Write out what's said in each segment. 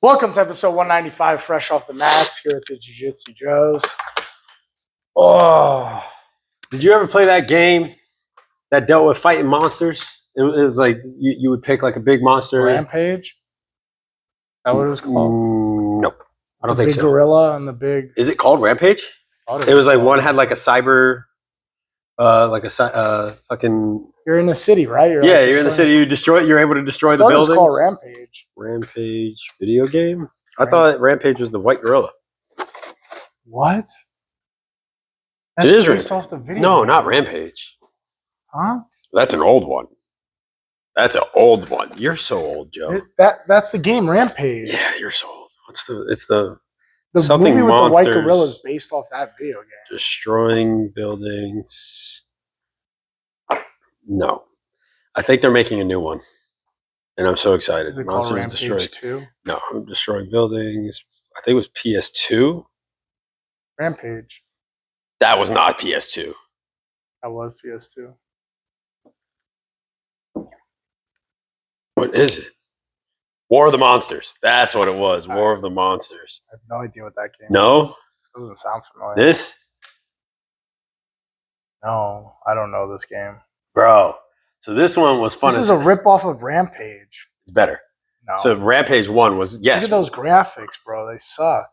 Welcome to episode 195, fresh off the mats here at the Jiu-Jitsu Joes. Oh, Did you ever play that game that dealt with fighting monsters? It was like you would pick like a big monster. Rampage? Is that what it was called? Nope. I don't the think big so. gorilla and the big... Is it called Rampage? It was like one had like a cyber, fucking... You're in the city, right? You're in the city. You're able to destroy the buildings. It's called Rampage. Rampage video game? I thought Rampage was the white gorilla. What? It is based off the video. No, not Rampage. Huh? That's an old one. That's an old one. You're so old, Joe. That's the game, Rampage. Yeah, you're so old. It's the something movie with monsters, the white gorilla is based off that video game. Destroying buildings. No. I think they're making a new one. And I'm so excited. Is it called Rampage 2? No, I'm destroying buildings. I think it was PS2. Rampage. That was not PS2. That was PS2. What is it? War of the Monsters. That's what it was. War of the Monsters. I have no idea what that game is. No? Doesn't sound familiar. This? No, I don't know this game. Bro. So this one was fun. This is a ripoff of Rampage. It's better. No. So Rampage 1 was, yes. Look at those graphics, bro. They suck.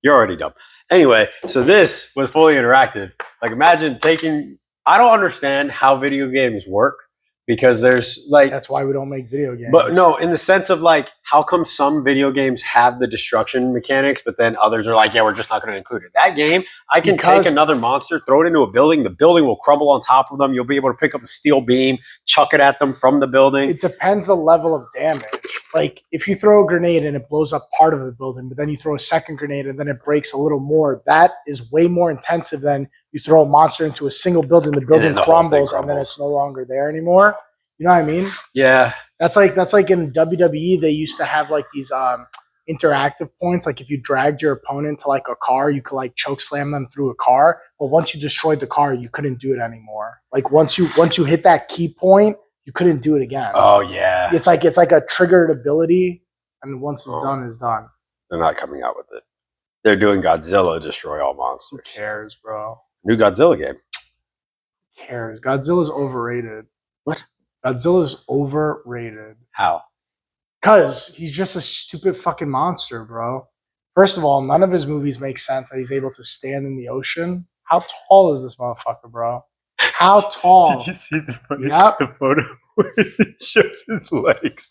You're already dumb. Anyway, so this was fully interactive. Like imagine I don't understand how video games work. Because there's like... That's why we don't make video games. But no, in the sense of like, how come some video games have the destruction mechanics, but then others are like, yeah, we're just not going to include it. That game, I can take another monster, throw it into a building. The building will crumble on top of them. You'll be able to pick up a steel beam, chuck it at them from the building. It depends the level of damage. Like if you throw a grenade and it blows up part of the building, but then you throw a second grenade and then it breaks a little more, that is way more intensive than you throw a monster into a single building, the building crumbles, and then it's no longer there anymore. You know what I mean? Yeah. That's like in WWE, they used to have like these interactive points. Like if you dragged your opponent to like a car, you could like choke slam them through a car. But once you destroyed the car, you couldn't do it anymore. Like once you hit that key point, you couldn't do it again. Oh yeah. It's like a triggered ability, and once it's done, it's done. They're not coming out with it. They're doing Godzilla Destroy All Monsters. Who cares, bro? New Godzilla game. Who cares? Godzilla's overrated. What? Godzilla's overrated. How? Because he's just a stupid fucking monster, bro. First of all, none of his movies make sense that he's able to stand in the ocean. How tall is this motherfucker, bro? How tall? Did you see the photo? Yep. The photo where it shows his legs?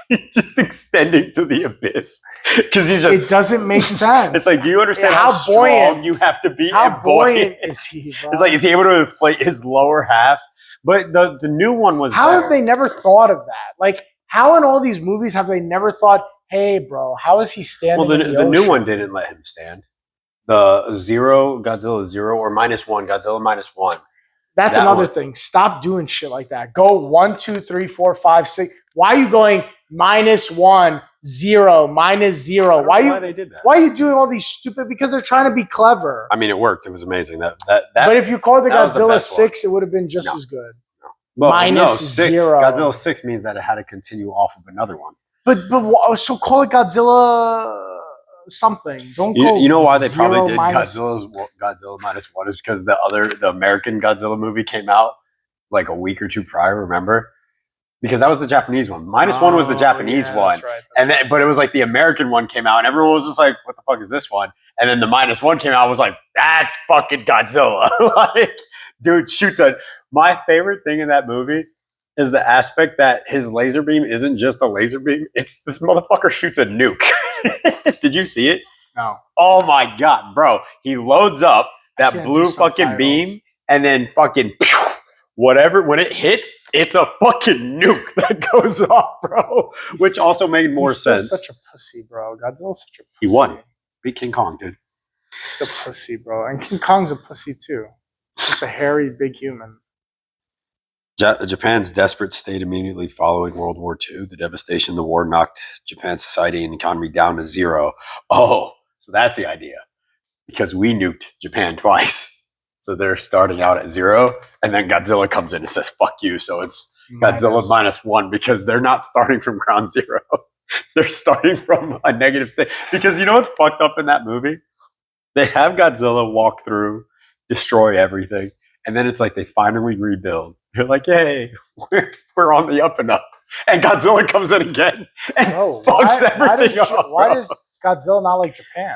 He's just extending to the abyss. Because he's just... It doesn't make sense. It's like, do you understand how strong you have to be? How buoyant is he, bro? It's like, is he able to inflate his lower half? But the new one was How better. have they never thought of that? Like, how in all these movies have they never thought, hey, bro, how is he standing in the the ocean? new one didn't let him stand. The Godzilla 0 or -1, Godzilla -1. That's another thing. Stop doing shit like that. Go 1, 2, 3, 4, 5, 6. Why are you going -1, 0, -0? Why they did that? Why are you doing all these stupid? Because they're trying to be clever. I mean, it worked. It was amazing. But if you called it Godzilla 6, it would have been just as good. No. Well, -0. Godzilla 6 means that it had to continue off of another one. So call it Godzilla something. Don't go. You know why they 0 probably did -. Godzilla -1 is because the American Godzilla movie came out like a week or two prior. Remember? Because that was the Japanese one. -1 was the Japanese one, that's right, but it was like the American one came out, and everyone was just like, "What the fuck is this one?" And then the -1 came out, and was like, "That's fucking Godzilla!" Like, dude shoots a. My favorite thing in that movie is the aspect that his laser beam isn't just a laser beam; it's this motherfucker shoots a nuke. Did you see it? No. Oh my god, bro! He loads up that blue fucking beam, and then fucking. Whatever, when it hits, it's a fucking nuke that goes off, bro. Which also made more sense. Such a pussy, bro. Godzilla's such a pussy. He won. Beat King Kong, dude. He's a pussy, bro. And King Kong's a pussy too. Just a hairy, big human. Japan's desperate state immediately following World War II. The devastation of the war knocked Japan's society and economy down to 0. Oh, so that's the idea. Because we nuked Japan twice. So they're starting out at 0, and then Godzilla comes in and says, fuck you. So it's Godzilla -1 because they're not starting from ground zero. They're starting from a negative state because you know what's fucked up in that movie? They have Godzilla walk through, destroy everything, and then it's like they finally rebuild. They're like, "Hey, we're on the up and up," and Godzilla comes in again and Bro, fucks everything up. why bro. does Godzilla not like Japan?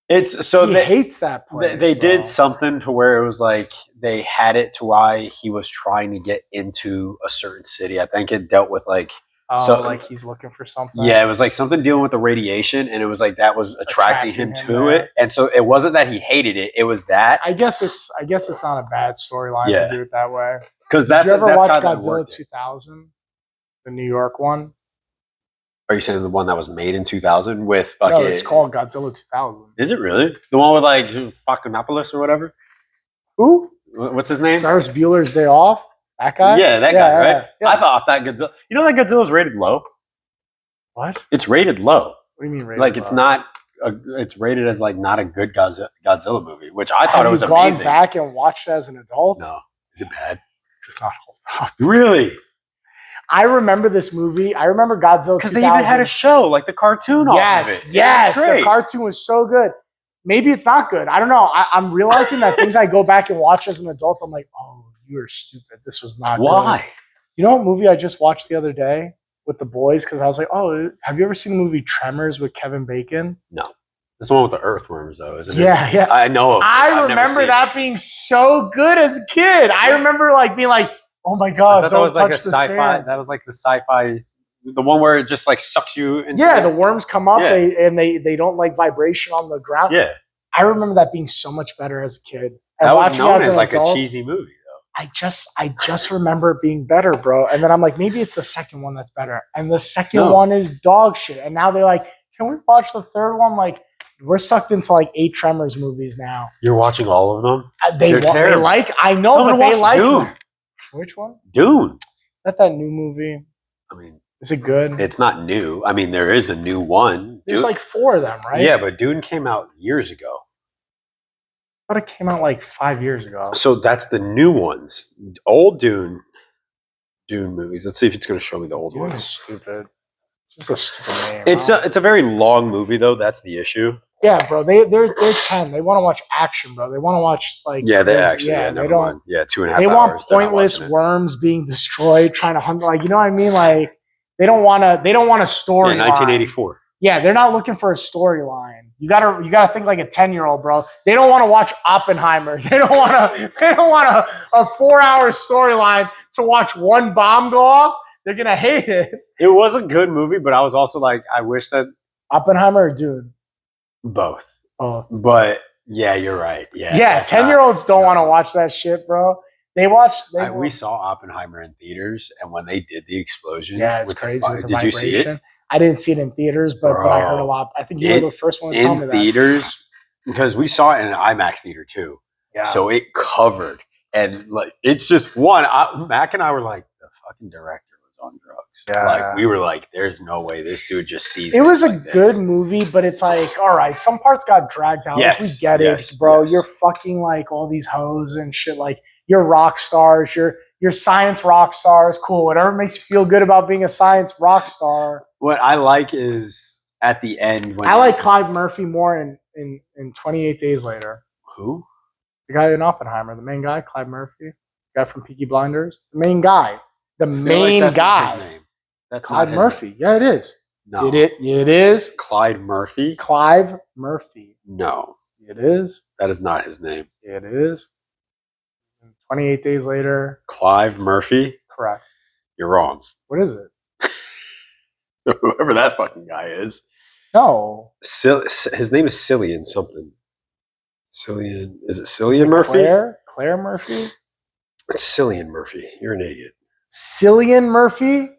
It's so He hates that place. they bro. did something to where it was like they had it to why he was trying to get into a certain city. I think it dealt with like so like he's looking for something. yeah, it was like something dealing with the radiation, and it was like that was attracting him to there. it. And so it wasn't that he hated it; it was that I guess it's not a bad storyline Yeah. to do it that way. because Did that's you ever that's watch how that Godzilla worked. 2000, the New York one? Are you saying the one that was made in 2000 with fucking? No, it's called Godzilla 2000. Is it really the one with like Fuckunopolis or whatever? Who? What's his name? Ferris Bueller's Day Off. That guy. Yeah, that guy, right? Yeah. I thought that Godzilla. You know that Godzilla's rated low. What? It's rated low. What do you mean? Rated Like it's low? not. It's rated as like not a good Godzilla movie, which I thought Have it was you gone amazing. back and watched it as an adult? No, is it bad? It does not hold up. Really? I remember this movie. I remember Godzilla Because they even had a 2000. show, like the cartoon off Yes, of it. It was yes. great. The cartoon was so good. Maybe it's not good. I don't know. I'm realizing that things I go back and watch as an adult, I'm like, oh, you are stupid. This was not good. Why? You know what movie I just watched the other day with the boys? Because I was like, oh, have you ever seen the movie Tremors with Kevin Bacon? This one with the earthworms, though, isn't it? Yeah. I know. I I've never remember seen that being so good as a kid. I remember like being like, oh my it. I God, thought that don't was touch like a the sci-fi. sand. That was like the sci-fi, the one where it just like sucks you into Yeah, it. the worms come up Yeah. they don't like vibration on the ground. Yeah, I remember that being so much better as a kid. And that was watching it known as as an like adult, a cheesy movie, though. I just remember it being better, bro. And then I'm like, maybe it's the second one that's better. And the second No. one is dog shit. And now they're like, can we watch the third one? Like, we're sucked into like 8 Tremors movies now. You're watching all of them. They They're terrible. like, I know, Tell me but to they watch like Dune. them. Which one? Dune. Is that new movie? I mean, Is it good? it's not new. I mean, there is a new one. There's Dune- like 4 of them, right? Yeah, but Dune came out years ago. I thought it came out like 5 years ago. So that's the new ones. Old Dune movies. Let's see if it's going to show me the old Dune is ones. stupid. It's just a stupid name. It's a very long movie though. That's the issue. Yeah, bro. They're 10. They want to watch action, bro. They want to watch like Yeah, they things- actually. Yeah, they never don't. mind. Yeah, 2.5 They hours. want They're not pointless watching it. worms being destroyed, trying to hunt. Like you know what I mean? Like they don't want to. They don't want a story. Yeah, 1984. Yeah, they're not looking for a storyline. You gotta think like a 10-year-old, bro. They don't want to watch Oppenheimer. They don't want a 4-hour storyline to watch one bomb go off. They're gonna hate it. It was a good movie, but I was also like, I wish that Oppenheimer or Dune? both. Both. But yeah, you're right. Yeah, Yeah, that's not- 10-year-olds don't want to watch that shit, bro. They watch. we saw Oppenheimer in theaters, and when they did the explosion, Yeah, it's with the crazy. fire- With the did you see it? vibration. I didn't see it in theaters, but I heard a Bro, lot. I think you were the first one to tell me In that. theaters, because we saw it in an IMAX theater too. Yeah. So it covered, and like it's just Mac and I were like, the fucking director was on drugs. Yeah. Like we were like, there's no way this dude just sees. It was a things like good this. movie, but it's like, all right, some parts got dragged out. Yes, Like, we get yes, it, bro. yes. You're fucking like all these hoes and shit. Like you're rock stars. You're science rock stars. Cool. Whatever makes you feel good about being a science rock star. What I like is at the end when I like Clive Murphy more in 28 Days Later. who? The guy in Oppenheimer, the main guy, Clive Murphy, the guy from Peaky Blinders, the main guy, the I feel like main that's not his guy, name. That's Clive not his Murphy. name. Yeah, it is. No, It is Clyde Murphy. Clive Murphy. No, It is. that is not his name. It is. 28 Days Later. Clive Murphy. Correct. You're wrong. What is it? Whoever that fucking guy is. No. His name is Cillian something. Cillian. Is it Is Cillian it Murphy? Claire Murphy? It's Cillian Murphy. You're an idiot. Cillian Murphy?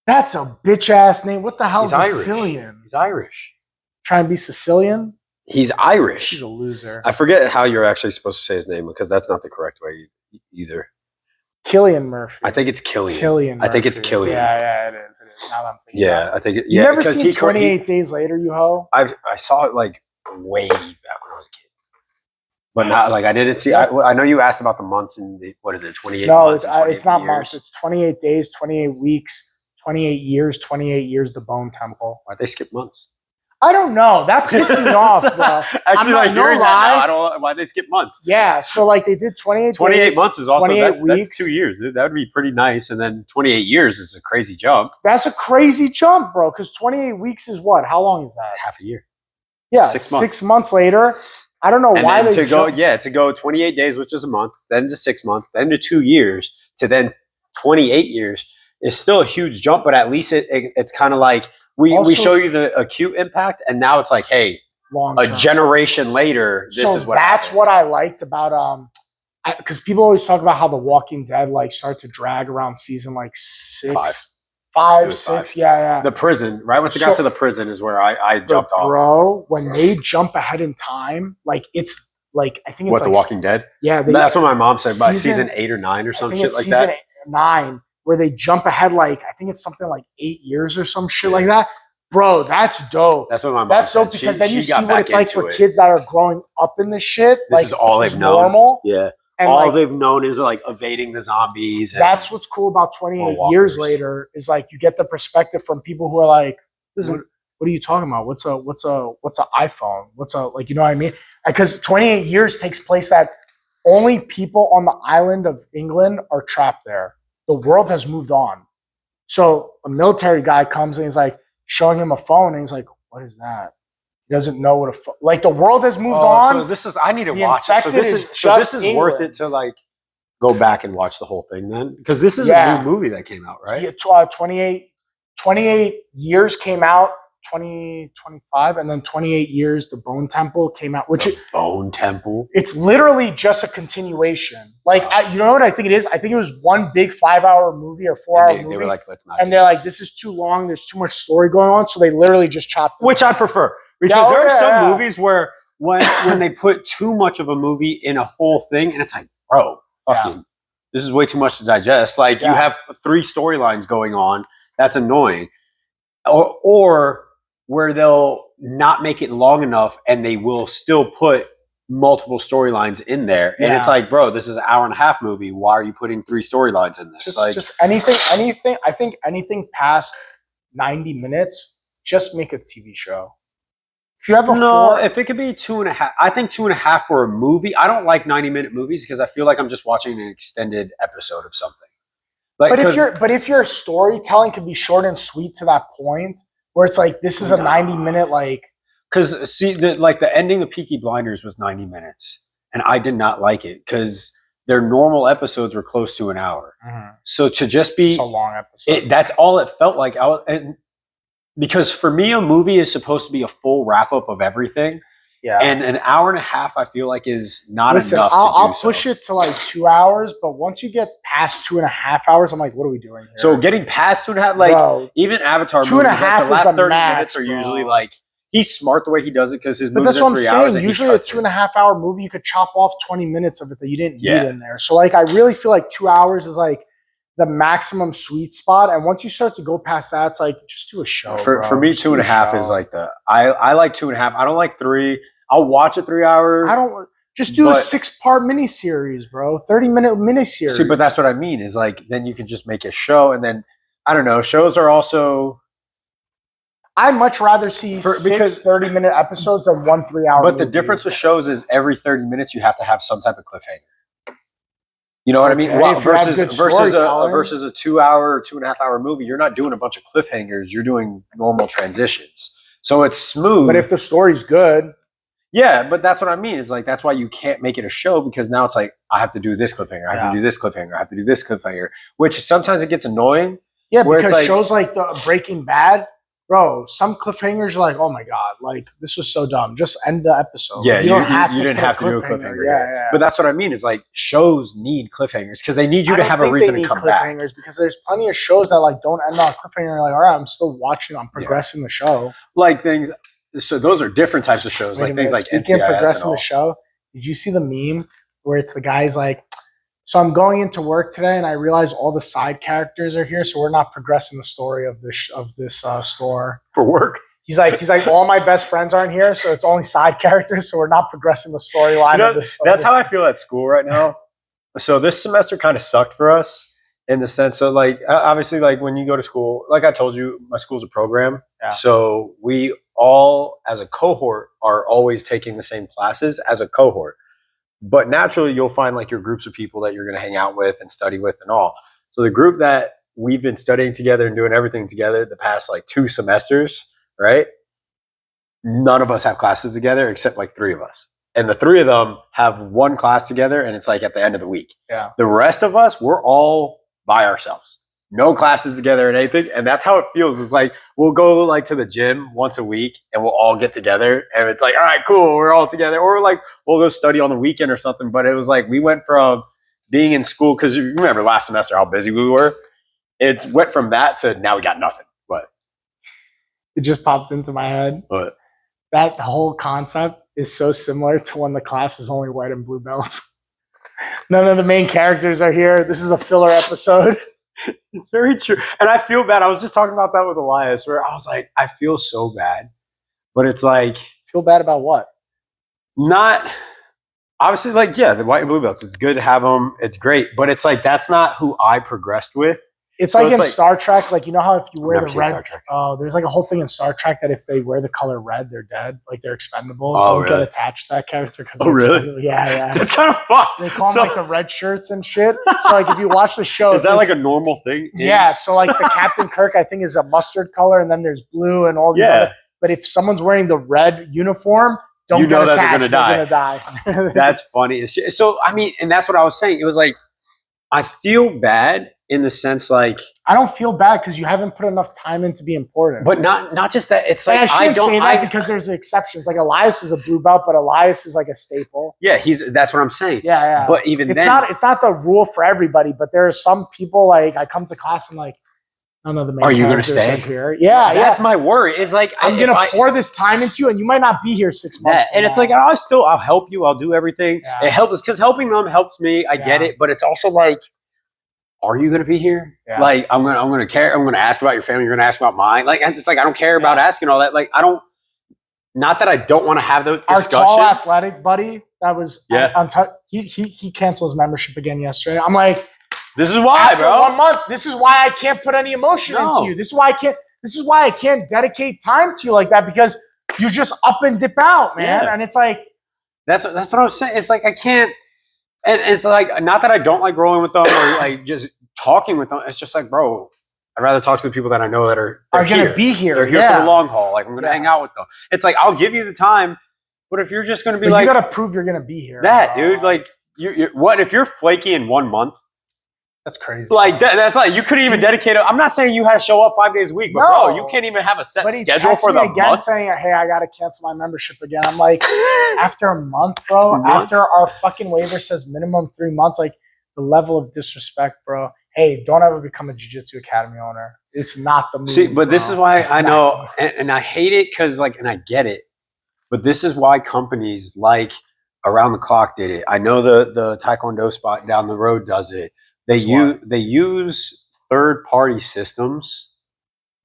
That's a bitch ass name. What the hell is He's a Irish. Cillian? He's Irish. Trying to be Sicilian? He's Irish. She's a loser. I forget how you're actually supposed to say his name because that's not the correct way either. Killian Murphy. I think it's Killian. Killian. I think it's Murphy. Killian. Yeah, it is. It is. Now that I'm thinking. Yeah, about I think. it. Yeah, You never because seen he 28 Days Later, you hoe? I saw it like way back when I was a kid, but not like I didn't see. I know you asked about the months and what is it? 28 No, months. and 28 it's not years? months. It's 28 days, 28 weeks, 28 years, 28 years, the Bone Temple. Why'd they skip months? I don't know. That pissed me off, bro. Actually, not- like no hearing that lie. now, I don't know why they skip months. Yeah, so like they did 28 28 days, months is also 28 that's weeks. 2 years. That would be pretty nice. And then 28 years is a crazy jump. That's a crazy jump, bro, because 28 weeks is what? How long is that? Half a year. Yeah, 6 months. 6 months later. I don't know And why then they to go 28 days, which is a month, then to 6 months, then to 2 years, to then 28 years is still a huge jump, but at least it's kind of like we Also- show you the acute impact, and now it's like, hey, long a term. generation later, this So is what that's happened. what I liked about because people always talk about how The Walking Dead like start to drag around season like 6, It 5, was 6, 5. yeah. The prison, right? Once it got to the prison is where I But jumped off. bro, when they jump ahead in time, like it's like I think it's What, like The Walking Dead? yeah, That's what my mom said about season- season 8 or 9 or I some think shit it's like season that. 9 where they jump ahead like I think it's something like 8 years or some shit like that. Bro, that's dope. That's what my mom That's said. dope because She- then she you got see what back it's like into for it. kids that are growing up in this shit. This like, is all it's they've known. normal. Yeah. And All like, they've known is like evading the zombies. And that's what's cool about 28 Or years walkers. later is like you get the perspective from people who are like, what are you talking about? What's an iPhone? What's a like you know what I mean? Because 28 years takes place that only people on the island of England are trapped there. The world has moved on. So a military guy comes and he's like showing him a phone and he's like, what is that? He doesn't know what a phone like the world has moved on. So this is I need to The watch it. So Infected this is is so this just is worth England. it to like go back and watch the whole thing then because this is Yeah. a new movie that came out, right? Yeah, 28 years came out, 2025, and then 28 years, The Bone Temple came out, which The Bone Temple. it's literally just a continuation. Like, you know what I think it is? I think it was one big 5-hour movie or 4-hour And movie. they were like, let's not. and they're like, this is too long. There's too much story going on. So they literally just chopped it. Which I prefer because Yeah, oh, there are yeah, some yeah. movies where when they put too much of a movie in a whole thing, and it's like, bro, fucking, this is way too much to digest. Like you Yeah. have 3 storylines going on. That's annoying. Or where they'll not make it long enough and they will still put multiple storylines in there. And it's Yeah. like, bro, this is an hour-and-a-half movie. Why are you putting 3 storylines in this? Just anything. I think anything past 90 minutes, just make a TV show. If you have a no, if it could be 2.5, I think 2.5 for a movie. I don't like 90-minute movies because I feel like I'm just watching an extended episode of something. Like, but if your storytelling can be short and sweet to that point, where it's like this is a 90-minute like. because see, the ending of Peaky Blinders was 90 minutes, and I did not like it because their normal episodes were close to an hour. So to just be It's a long episode. that's all it felt like. Because for me, a movie is supposed to be a full wrap up of everything. Yeah. And an hour and a half, I feel like, is not Listen, enough I'll to do push so. it to like 2 hours, but once you get past 2.5 hours, I'm like, what are we doing here? So getting past 2.5, like Bro, even Avatar 2.5 movies, like the is last the 30 max, minutes are bro. usually like he's smart the way he does it because his but movies that's what are I'm 3 hours. saying. And Usually he a cuts it. 2.5 hour movie, you could chop off 20 minutes of it that you didn't Yeah. need in there. So like, I really feel like 2 hours is like the maximum sweet spot. And once you start to go past that, it's like, just do a show. For bro. me, Just do a 2.5 is show. like I like 2.5. I don't like 3. I'll watch a 3 hour. I don't just do a but- 6-part miniseries, bro. 30-minute miniseries. See, but that's what I mean is like then you can just make a show, and then I don't know. Shows are also, I'd much rather see because- 6 30-minute episodes than 1 3-hour. but the difference with shows is every 30 minutes you have to have some type of cliffhanger. You know what I mean? Okay, Well, if you have good storytelling. versus a 2 hour or 2.5 hour movie, you're not doing a bunch of cliffhangers. You're doing normal transitions, so it's smooth. But if the story's good, yeah, but that's what I mean. Is like that's why you can't make it a show because now it's like I have to do this cliffhanger, I have to do this cliffhanger, I have to do this cliffhanger, which sometimes it gets annoying. yeah, Where it's because like- shows like the Breaking Bad, bro, some cliffhangers are like, oh my god, like this was so dumb. Just end the episode. Yeah, Like, you don't have to didn't put have to do a cliffhanger. Yeah, here. yeah. But that's what I mean is like shows need cliffhangers because they need you I to don't have a think reason they to need come back. cliffhangers because there's plenty of shows that like don't end on a cliffhanger. You're like, all right, I'm still watching. I'm progressing the show. Like things. So those are different types of shows, Wait a like things minute, like speaking of NCIS and progressing all. the show, did you see the meme where it's the guy's like, so I'm going into work today and I realize all the side characters are here, so we're not progressing the story of this store. For work. He's like, all my best friends aren't here, so it's only side characters, so we're not progressing the storyline You know, of this. that's how I feel at school right now. So this semester kind of sucked for us. in the sense of like obviously like when you go to school, like I told you, my school's a program, Yeah. so we all as a cohort are always taking the same classes as a cohort. But naturally, you'll find like your groups of people that you're going to hang out with and study with and all. So the group that we've been studying together and doing everything together the past like 2 semesters, right? None of us have classes together except like 3 of us. And the 3 of them have one class together and it's like at the end of the week. Yeah. The rest of us, we're all by ourselves. No classes together and anything. And that's how it feels. It's like we'll go like to the gym once a week and we'll all get together. And it's like, all right, cool, we're all together. Or like we'll go study on the weekend or something. But it was like we went from being in school, because you remember last semester how busy we were. It's went from that to now we got nothing. But It just popped into my head. But That whole concept is so similar to when the class is only white and blue belts. None of the main characters are here. This is a filler episode. it's very true. And I feel bad. I was just talking about that with Elias where I was like, I feel so bad. But it's like Feel bad about what? not obviously like, yeah, the white and blue belts, it's good to have them. It's great. But it's like, that's not who I progressed with. It's So like it's in like- Star Trek, like, you know how if you wear Never the seen red, Star Trek. there's like a whole thing in Star Trek that if they wear the color red, they're dead. Like they're expendable. Oh, Don't really? get attached to that character. Oh, really? Yeah, yeah. That's kind of fucked. They call them So- like the red shirts and shit. So like if you watch the show, Is that there's- like a normal thing? yeah? So like the Captain Kirk, I think is a mustard color, and then there's blue and all these Yeah. other. But if someone's wearing the red uniform, don't You know get that they're attached. gonna They're die. That's funny as shit. So, I mean, and that's what I was saying. It was like, I feel bad in the sense like, I don't feel bad because you haven't put enough time in to be important. but not just that. It's And like, I I shouldn't don't, say that because there's exceptions. Like Elias is a blue belt, but Elias is like a staple. yeah, that's what I'm saying. Yeah, yeah. But even it's then, not the rule for everybody, but there are some people like I come to class and like, none of the main Are you gonna characters stay? are here. Yeah, that's yeah. my worry. It's like, I'm if gonna I- pour this time into you, and you might not be here 6 months. that, from and it's now. like, I'll help you. I'll do everything. Yeah. It helps because helping them helps me. I get Yeah. it, but it's also like, are you going to be here? Yeah. Like, I'm going to care. I'm going to ask about your family. You're going to ask about mine. Like, it's like, I don't care about Yeah. asking all that. Like, I don't, not that I don't want to have the our discussion. tall athletic buddy that was Yeah. he canceled his membership again yesterday. I'm like, This is why, after bro. 1 month, this is why I can't put any emotion No. into you. This is why I can't dedicate time to you like that because you just up and dip out, man. Yeah. And it's like, That's what I was saying. It's like, I can't, and it's like, not that I don't like rolling with them or like just talking with them. It's just like, bro, I'd rather talk to the people that I know that are are here. gonna be here. They're here yeah. for the long haul. Like, I'm going to Yeah. hang out with them. It's like, I'll give you the time, but if you're just going to be But like you gotta prove you're gonna be here. that, dude, like, you what if you're flaky in 1 month? that's crazy. Like, that's like, you couldn't even dedicate it. I'm not saying you had to show up 5 days a week, but No. bro, you can't even have a set But he schedule texted for me the again month. saying, "Hey, I gotta cancel my membership again." I'm like, after a month, bro. A month? After our fucking waiver says minimum 3 months, like the level of disrespect, bro. Hey, don't ever become a jiu-jitsu academy owner. It's not the move. See, but this bro. is why It's I not know, the move. and I hate it because, like, and I get it, but this is why companies like Around the Clock did it. I know the Taekwondo spot down the road does it. They use third-party systems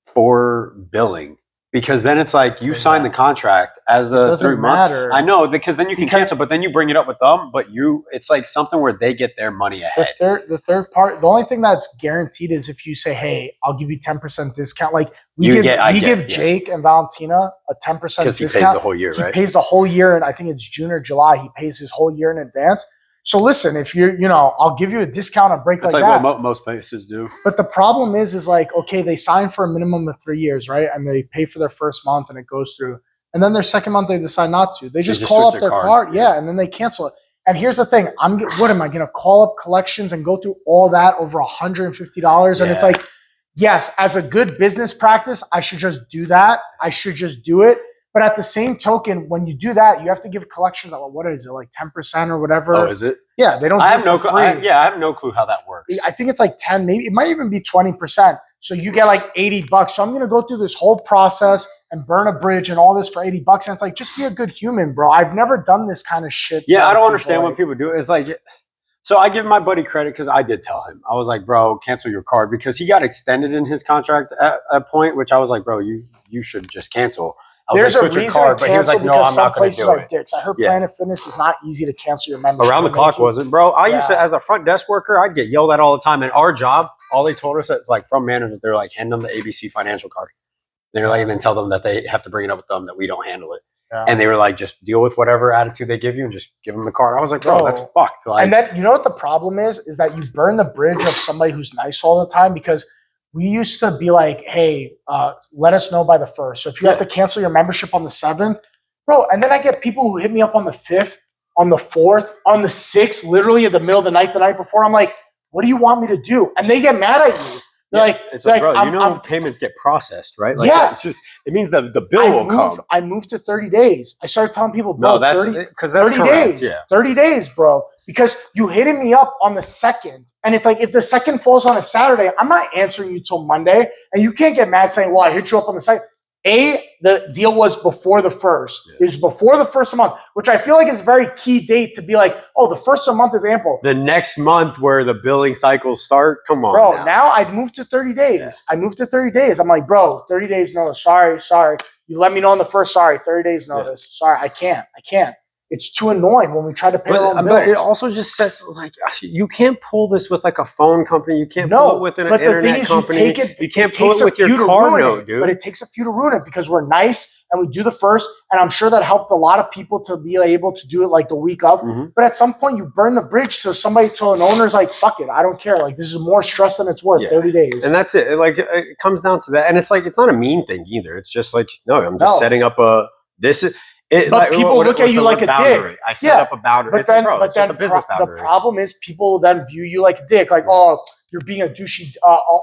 for billing because then it's like you sign the contract as a Doesn't 3 month. matter. I know because then you can Because- cancel, but then you bring it up with them. But it's like something where they get their money ahead. The third part, the only thing that's guaranteed is if you say, "Hey, I'll give you 10% discount." Like we give yeah. Jake and Valentina a 10% Because he discount. pays the whole year, He right? pays the whole year, and I think it's June or July. He pays his whole year in advance. So listen, if I'll give you a discount, a break That's like like that. what most places do. But the problem is like, okay, they sign for a minimum of 3 years, right? And they pay for their first month and it goes through. And then their second month, they decide not to. They just call switch up their their card. card. Yeah, and then they cancel it. And here's the thing. What am I going to call up collections and go through all that over $150? And it's Yeah. like, yes, as a good business practice, I should just do that. I should just do it. But at the same token, when you do that, you have to give collections, what is it, like 10% or whatever? Oh, is it? Yeah, they don't I do have it no for clue. free. I have no clue how that works. I think it's like 10, maybe it might even be 20%. So you get like $80. So I'm going to go through this whole process and burn a bridge and all this for $80. And it's like, just be a good human, bro. I've never done this kind of shit. to Yeah, I other don't people, understand when like- people do it. It's like, so I give my buddy credit because I did tell him. I was like, bro, cancel your card because he got extended in his contract at a point, which I was like, bro, you should just cancel. I was There's like, a switch your reason card, to but he was cancel like, no, because I'm some not going to places do are it. dicks. I heard Yeah. Planet Fitness is not easy to cancel your membership. Around the They Clock make you- wasn't, bro. I used to, Yeah. as a front desk worker, I'd get yelled at all the time. And our job, all they told us, like from management, they're like, hand them the ABC financial card. They're like, and then tell them that they have to bring it up with them that we don't handle it. Yeah. And they were like, just deal with whatever attitude they give you and just give them the card. I was like, bro, that's fucked. Like, and then you know what the problem is that you burn the bridge of somebody who's nice all the time, because we used to be like, hey, let us know by the 1st. So if you have to cancel your membership on the 7th, bro, and then I get people who hit me up on the 5th, on the 4th, on the 6th, literally in the middle of the night before. I'm like, what do you want me to do? And they get mad at you. They're like, it's like, bro, payments get processed, right? Like, yeah. It's just, it means the bill will come. I moved to 30 days. I started telling people, bro, no, that's 30 correct. Days. Yeah. 30 days, bro. Because you hitting me up on the 2nd. And it's like, if the 2nd falls on a Saturday, I'm not answering you till Monday. And you can't get mad saying, well, I hit you up on the 2nd. The deal was before the 1st. Yeah. It was before the 1st of the month, which I feel like is a very key date to be like, oh, the 1st of the month is ample. The next month where the billing cycles start, come on. Bro, now I've moved to 30 days. Yeah. I moved to 30 days. I'm like, bro, 30 days notice. Sorry. You let me know on the 1st. Sorry, 30 days notice. Yeah. Sorry, I can't. It's too annoying when we try to pay our own bills. But it also just sets, like, you can't pull this with like a phone company. You can't pull it with an internet company. You can't pull it with your car note, dude. But it takes a few to ruin it because we're nice and we do the 1st. And I'm sure that helped a lot of people to be able to do it like the week of. Mm-hmm. But at some point, you burn the bridge to an owner's like, fuck it, I don't care. Like, this is more stress than it's worth. 30 days. And that's it. Like, it comes down to that. And it's like, it's not a mean thing either. It's just like, no, I'm just setting up but people look at you like a dick. I set up a boundary. But then the problem is people then view you like a dick. Like, oh, you're being a douchey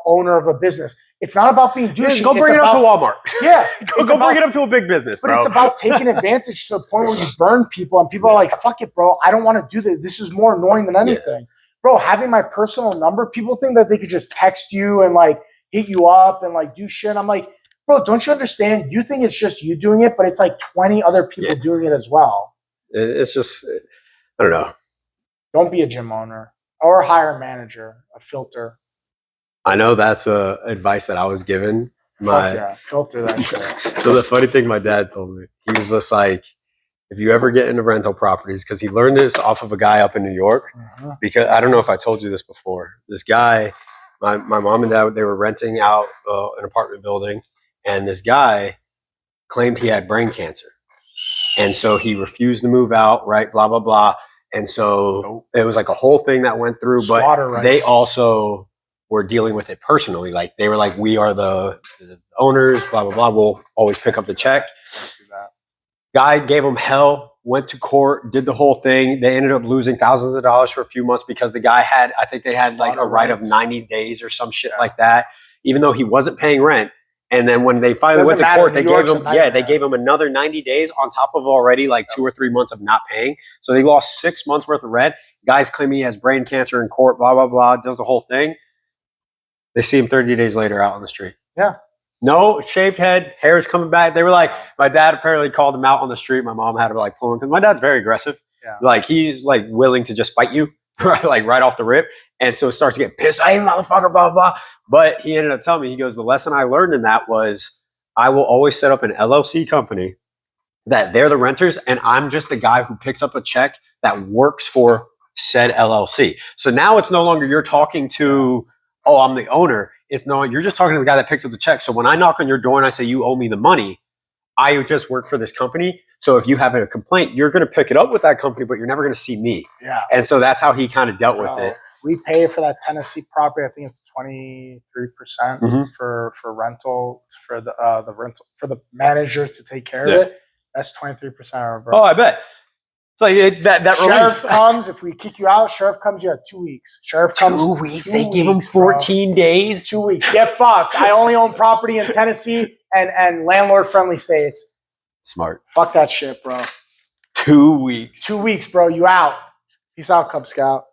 owner of a business. It's not about being douchey. Go bring it up to Walmart. Yeah. go bring it up to a big business, bro. But it's about taking advantage to the point where you burn people and people are like, fuck it, bro. I don't want to do this. This is more annoying than anything. Yeah. Bro, having my personal number, people think that they could just text you and like hit you up and like do shit. I'm like, bro, don't you understand? You think it's just you doing it, but it's like 20 other people doing it as well. It's just, I don't know. Don't be a gym owner or hire a manager, a filter. I know that's advice that I was given. Filter that shit. So the funny thing my dad told me, he was just like, if you ever get into rental properties, because he learned this off of a guy up in New York, because I don't know if I told you this before. This guy, my mom and dad, they were renting out an apartment building. And this guy claimed he had brain cancer. And so he refused to move out, right? Blah, blah, blah. And so it was like a whole thing that went through. But they also were dealing with it personally. Like, they were like, we are the owners, blah, blah, blah. We'll always pick up the check. Guy gave him hell, went to court, did the whole thing. They ended up losing thousands of dollars for a few months because the guy had, I think they had like a right of 90 days or some shit like that, even though he wasn't paying rent. And then when they finally went to court, they gave him another 90 days on top of already like 2 or 3 months of not paying. So they lost 6 months worth of rent. Guys claiming he has brain cancer in court, blah, blah, blah, does the whole thing. They see him 30 days later out on the street. Yeah. No shaved head, hair is coming back. They were like, my dad apparently called him out on the street. My mom had to like pull him because my dad's very aggressive. Yeah. Like, he's like willing to just fight you. Right, like right off the rip. And so it starts to get pissed. Hey, motherfucker, blah, blah, blah. But he ended up telling me, he goes, the lesson I learned in that was I will always set up an LLC company that they're the renters and I'm just the guy who picks up a check that works for said LLC. So now it's no longer you're talking to, oh, I'm the owner. It's no, you're just talking to the guy that picks up the check. So when I knock on your door and I say, you owe me the money, I just work for this company. So if you have a complaint, you're going to pick it up with that company, but you're never going to see me. Yeah. And so that's how he kind of dealt with it. We pay for that Tennessee property. I think it's 23% for rental for the rental for the manager to take care of it. That's 23%. Oh, I bet. It's like that sheriff comes. If we kick you out, sheriff comes. You have 2 weeks. Sheriff comes. 2 weeks. They give him 14 days. 2 weeks. Get fucked. I only own property in Tennessee and landlord friendly states. Smart. Fuck that shit, bro. 2 weeks. 2 weeks, bro. You out. Peace out, Cub Scout.